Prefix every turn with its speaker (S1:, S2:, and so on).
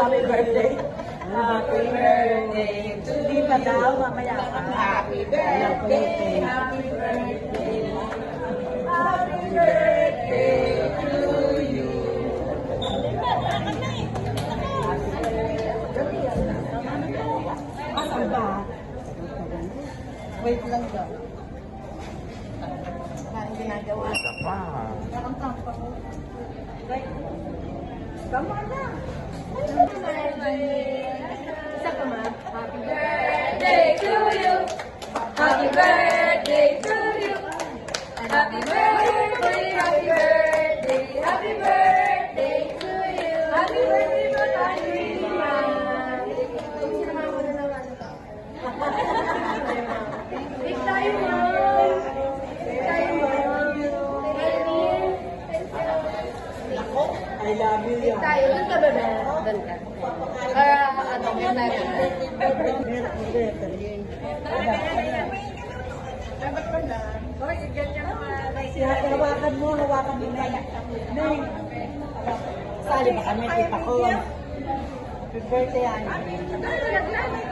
S1: happy birthday. Happy birthday to you. Di pa daw, mamaya ka. Happy birthday, happy birthday. Happy birthday to you. Asan ba? Wait lang daw. Parang ginagawa.
S2: Isa pa.
S1: Tama na.
S3: Isa pa ma. Happy birthday to you. Happy birthday to you. Happy birthday, happy birthday, happy birthday to you. Happy birthday po tayo, ma. Sinama mo na naman ito. Big tayo, ma. Big tayo, ma.
S1: I love you yan.
S3: Tayo, doon ka bebe. Doon ka. Para ano, yun tayo.
S1: Hawakan mo na. Neng. Sali ba kami, kita ko. Happy birthday, Annie.